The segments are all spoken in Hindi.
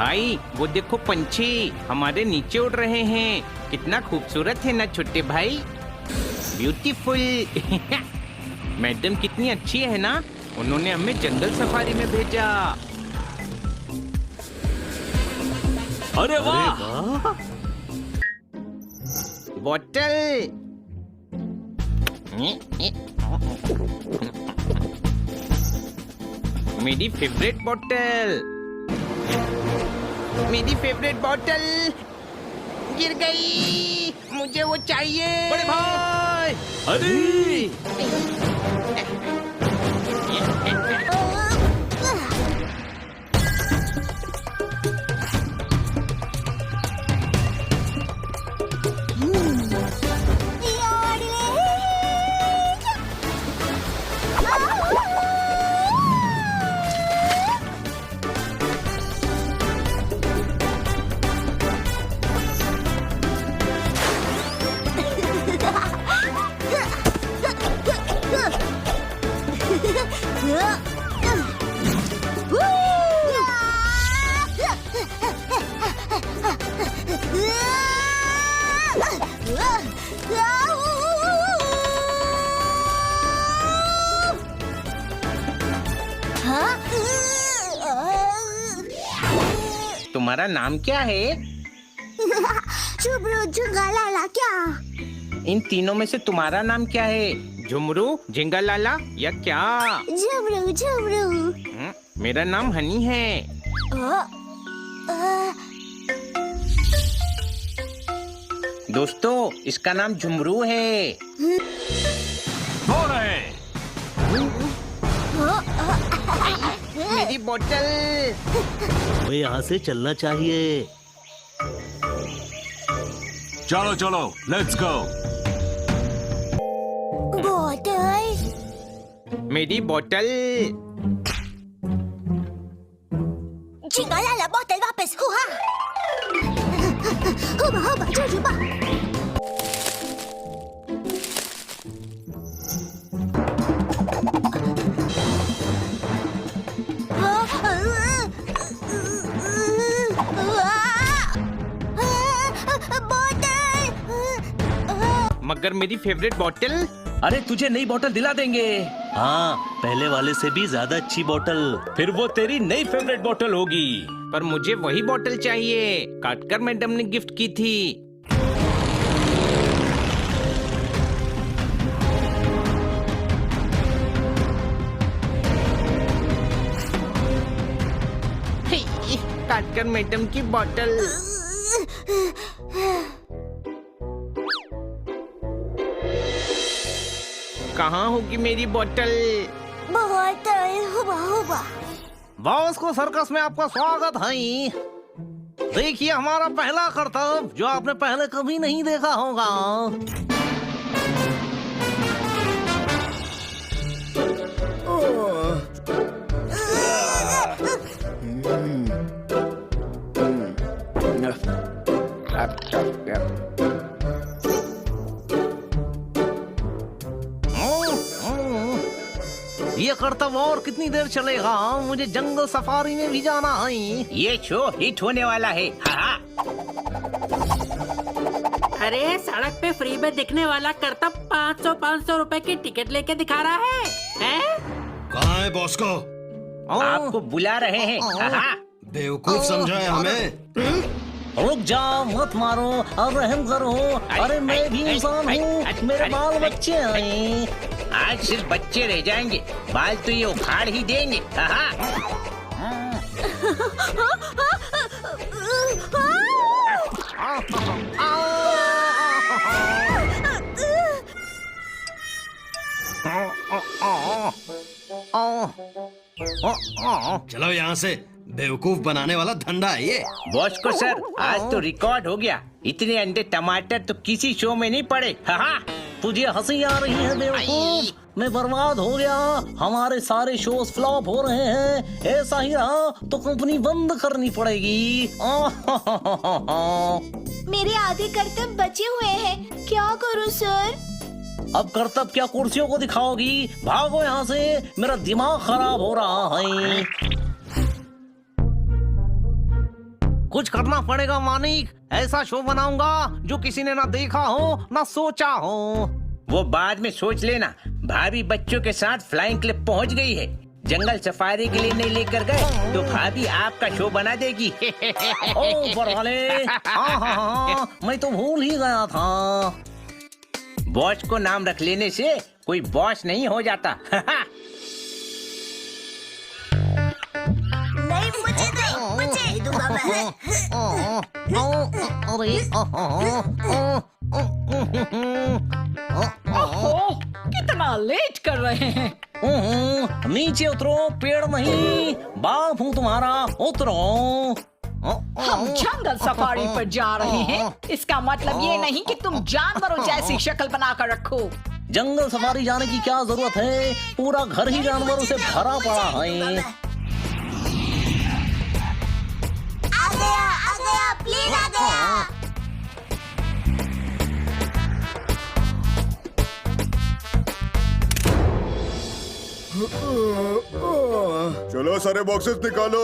भाई वो देखो पंछी हमारे नीचे उड़ रहे हैं। कितना खूबसूरत है ना छोटे भाई, ब्यूटीफुल। मैडम कितनी अच्छी है ना, उन्होंने हमें जंगल सफारी में भेजा। अरे वाह, बॉटल। मेरी फेवरेट बॉटल, मेरी फेवरेट बॉटल गिर गई, मुझे वो चाहिए। बड़े भाई, अरे तुम्हारा नाम क्या है? झुमरू, झुंगालाला। क्या? इन तीनों में से तुम्हारा नाम क्या है? झुमरू, झिंगालाला या क्या? झुमरू, झुमरू। मेरा नाम हनी है। दोस्तों, इसका नाम झुमरू है। हो रहे मेरी बोतल। हमें यहाँ से चलना चाहिए। चलो चलो, लेट्स गो। बोतल। मेरी बोतल। झिंगालाला, बोतल वापस हुआ। हुबा हुबा, जुजुबा। मगर मेरी फेवरेट बोतल। अरे तुझे नई बोतल दिला देंगे। हाँ, पहले वाले से भी ज्यादा अच्छी बोतल। फिर वो तेरी नई फेवरेट बोतल होगी। पर मुझे वही बोतल चाहिए, काटकर मैडम ने गिफ्ट की थी। काटकर मैडम की बोतल। कहाँ होगी मेरी बोतल? बोतल। हुबा हुबा। बॉस को सर्कस में आपका स्वागत है। देखिए हमारा पहला करतब जो आपने पहले कभी नहीं देखा होगा। ये करतब और कितनी देर चलेगा? मुझे जंगल सफारी में भी जाना है। ये शो हिट होने वाला है। हाँ। अरे सड़क पे फ्री में दिखने वाला करतब 500 रुपए की टिकट लेके दिखा रहा है? कहाँ है बॉस को? आपको बुला रहे हैं। हाँ। बेवकूफ समझा है हमें? रुक जाओ, मत मारो और रहम करो। अरे मैं भी इंसान हूँ, मेरे बाल बच्चे हैं। आज सिर्फ बच्चे रह जाएंगे, बाल तो ये उखाड़ ही देंगे। हाँ। चलो यहाँ से, बेवकूफ बनाने वाला धंधा है ये। बॉस को सर, आज तो रिकॉर्ड हो गया। इतने अंडे टमाटर तो किसी शो में नहीं पड़े। हाँ। तुझे हंसी आ रही है बेवकूफ? मैं बर्बाद हो गया, हमारे सारे शोज फ्लॉप हो रहे हैं। ऐसा ही रहा तो कंपनी बंद करनी पड़ेगी। मेरे आधे कर्तव्य बचे हुए हैं, क्या करूं सर? अब कर्तव्य क्या कुर्सियों को दिखाओगी? भागो यहाँ से, मेरा दिमाग खराब हो रहा है। कुछ करना पड़ेगा मानिक। ऐसा शो बनाऊंगा जो किसी ने ना देखा हो ना सोचा हो। वो बाद में सोच लेना। भाभी बच्चों के साथ फ्लाइंग क्लिफ पहुंच गई है। जंगल सफारी के लिए नहीं लेकर गए तो भाभी आपका शो बना देगी। ओ ऊपर वाले, हाँ, मैं तो भूल ही गया था। बॉस को नाम रख लेने से कोई बॉस नहीं हो जाता। नहीं मुझे दूंगा मैं। ओह, कितना लेट कर रहे हैं। नीचे उतरो, पेड़ नहीं, बाप हूँ तुम्हारा, उतरो। हम जंगल सफारी पर जा रहे हैं, इसका मतलब ये नहीं कि तुम जानवरों जैसी शक्ल बनाकर रखो। जंगल सफारी जाने की क्या जरूरत है, पूरा घर ही जानवरों से भरा पड़ा है। आ गया प्लीज आ गया। चलो सारे बॉक्सेस निकालो।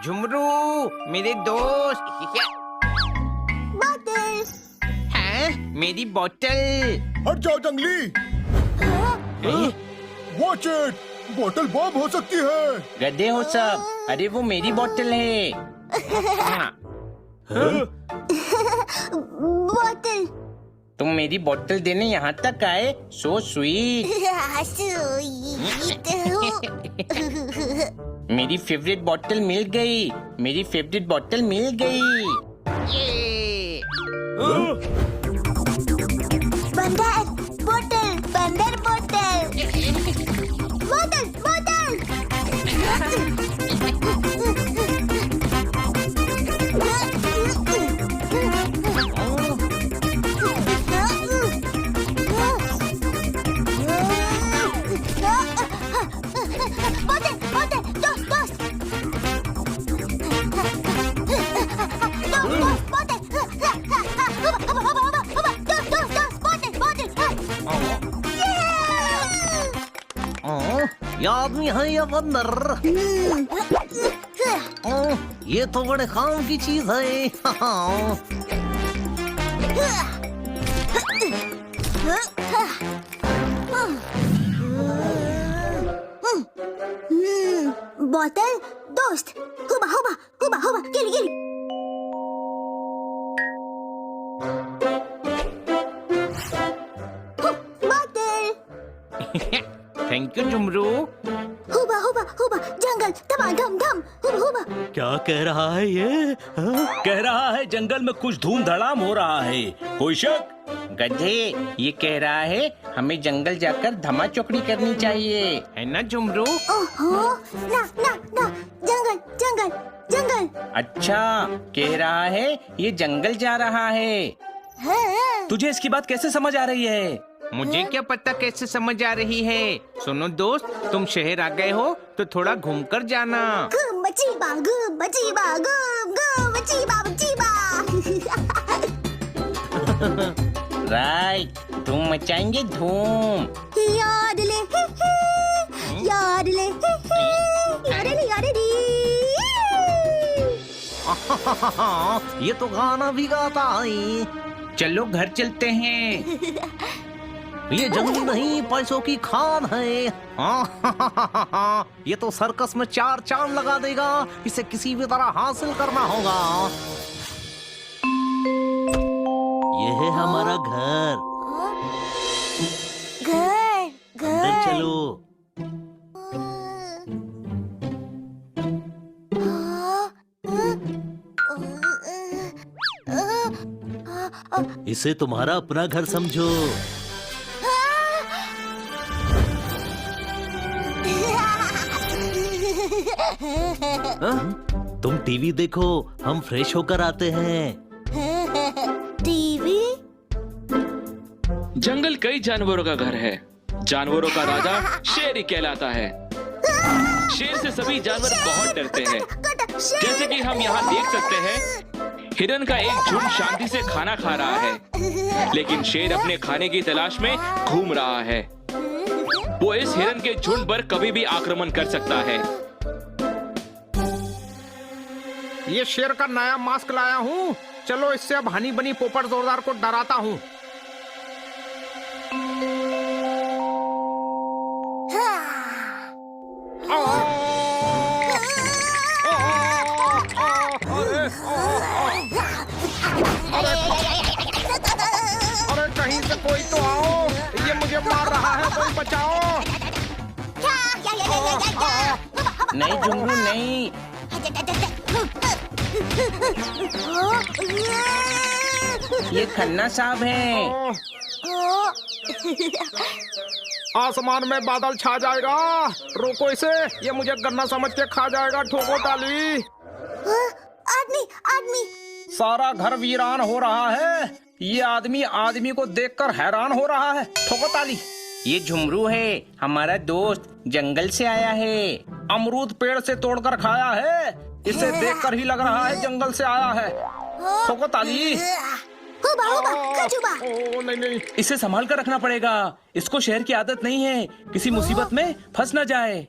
झुमरू मेरे दोस्त। बोतल। हैं? मेरी बोतल। हट जाओ जंगली। वॉच इट, बोतल बॉम्ब हो सकती है। गधे हो सब। अरे वो मेरी बोतल है। हाँ, बोतल। तुम मेरी बोतल देने यहाँ तक आए, सो स्वीट। मेरी फेवरेट बोतल मिल गई। मेरी फेवरेट बोतल मिल गई। ये बंदर बोतल, बंदर बोतल, बोतल बोतल। ये आदमी है या बंदर? ये तो बड़े काम की चीज है। बोतल दोस्त, हुबा हुबा हुबा हुबा, गिली गिली। बोतल। Thank you Jhumru. हुबा हुबा हुबा, जंगल धमाधम धम, हुबा हुबा। क्या कह रहा है ये? कह रहा है जंगल में कुछ धूम धड़ाम हो रहा है। कोई शक? गधे, ये कह रहा है हमें जंगल जाकर धमा चौकड़ी करनी चाहिए, है ना झुमरू? ओहो, ना ना ना, जंगल जंगल जंगल। अच्छा, कह रहा है ये जंगल जा रहा है। हाँ। तुझे इसकी बात कैसे समझ आ रही है? मुझे क्या पता कैसे समझ आ रही है। सुनो दोस्त, तुम शहर आ गए हो तो थोड़ा घूमकर जाना। घूम बचीबा, घूम बचीबा, घूम घूम बचीबा बचीबा। राइट, तुम मचाएंगे धूम। याद ले हे हे, याद ले हे हे, याद ले याद ले। ये तो गाना भी गाता है। चलो घर चलते हैं। ये जंगली नहीं, पैसों की खान है। ये तो सर्कस में चार चांद लगा देगा। इसे किसी भी तरह हासिल करना होगा। ये है हमारा घर। घर अंदर घर। चलो। इसे तुम्हारा अपना घर समझो। तुम टीवी देखो, हम फ्रेश होकर आते हैं। टीवी। जंगल कई जानवरों का घर है। जानवरों का राजा शेर ही कहलाता है। शेर से सभी जानवर बहुत डरते हैं। जैसे कि हम यहाँ देख सकते हैं, हिरन का एक झुंड शांति से खाना खा रहा है, लेकिन शेर अपने खाने की तलाश में घूम रहा है। वो इस हिरन के झुंड पर कभी भी आक्रमण कर सकता है। ये शेर का नया मास्क लाया हूँ। चलो इससे अब हनी बनी पोपट जोरदार को डराता हूँ। अरे कहीं से कोई तो आओ, ये मुझे मार रहा है, कोई बचाओ। नहीं झुंगरू नहीं। ये खन्ना साहब है। आसमान में बादल छा जाएगा, रोको इसे, ये मुझे गन्ना समझ के खा जाएगा। ठोको ताली। आदमी आदमी सारा घर वीरान हो रहा है। ये आदमी आदमी को देखकर हैरान हो रहा है। ठोको ताली। ये झुमरू है, हमारा दोस्त, जंगल से आया है। अमरूद पेड़ से तोड़कर खाया है। इसे देखकर ही लग रहा है जंगल से आया है। ठोको ताली। हुबा हुबा खजुबा। ओ नहीं नहीं, इसे संभाल कर रखना पड़ेगा। इसको शहर की आदत नहीं है, किसी मुसीबत में फंस न जाए।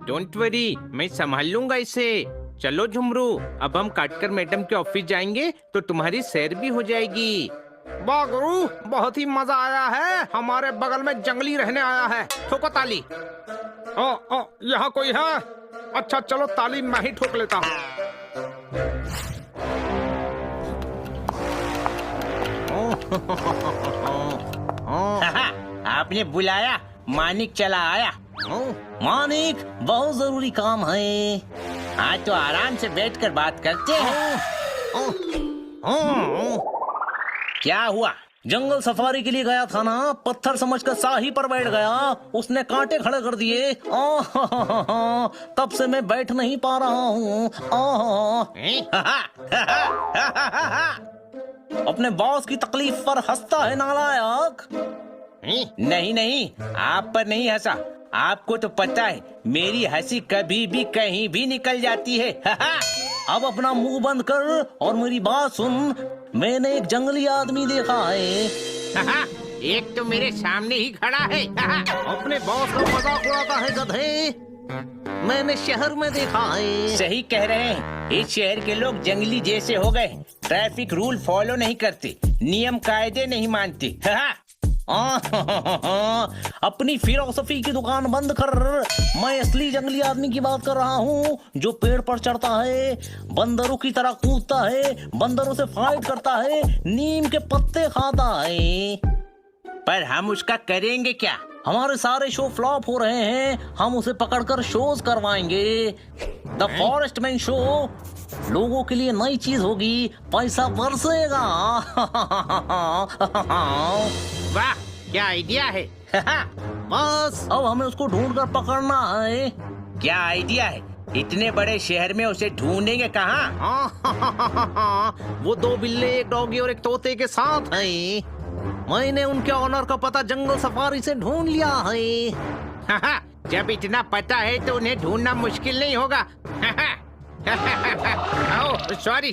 डोंट वरी, मैं संभाल लूंगा इसे। चलो झुमरू, अब हम काटकर मैडम के ऑफिस जाएंगे तो तुम्हारी सैर भी हो जाएगी। वाह गुरु, बहुत ही मजा आया है। हमारे बगल में जंगली रहने आया है। ठोको ताली। ओ, यहाँ कोई है? अच्छा चलो, ताली मैं ही ठोक लेता हूँ। आपने बुलाया, मानिक चला आया। मानिक, बहुत जरूरी काम है। हाँ तो आराम से बैठकर बात करते हैं। क्या हुआ? जंगल सफारी के लिए गया था ना, पत्थर समझकर शाही पर बैठ गया। उसने कांटे खड़े कर दिए। तब से मैं बैठ नहीं पा रहा हूँ। अपने बॉस की तकलीफ पर हंसता है नालायक। नहीं नहीं, आप पर नहीं हंसा। आपको तो पता है मेरी हंसी कभी भी कहीं भी निकल जाती है। अब अपना मुंह बंद कर और मेरी बात सुन। मैंने एक जंगली आदमी देखा है। एक तो मेरे सामने ही खड़ा है। अपने बॉस का मजाक उड़ाता है गधे। मैंने शहर में देखा है। सही कह रहे हैं, इस शहर के लोग जंगली जैसे हो गए। ट्रैफिक रूल फॉलो नहीं करते, नियम कायदे नहीं मानते। अपनी फिलोसफी की दुकान बंद कर। मैं असली जंगली आदमी की बात कर रहा हूँ, जो पेड़ पर चढ़ता है, बंदरों की तरह कूदता है, बंदरों से फाइट करता है, नीम के पत्ते खाता है। पर हम उसका करेंगे क्या? हमारे सारे शो फ्लॉप हो रहे हैं। हम उसे पकड़कर शोज करवाएंगे। द फॉरेस्ट मैन शो लोगों के लिए नई चीज होगी, पैसा बरसेगा। वाह, क्या आइडिया है। बस अब हमें उसको ढूंढ कर पकड़ना है। क्या आइडिया है? इतने बड़े शहर में उसे ढूंढेंगे कहाँ? वो दो बिल्ले, एक डॉगी और एक तोते के साथ हैं। मैंने उनके ऑनर का पता जंगल सफारी से ढूंढ लिया है। जब इतना पता है तो उन्हें ढूंढना मुश्किल नहीं होगा। सॉरी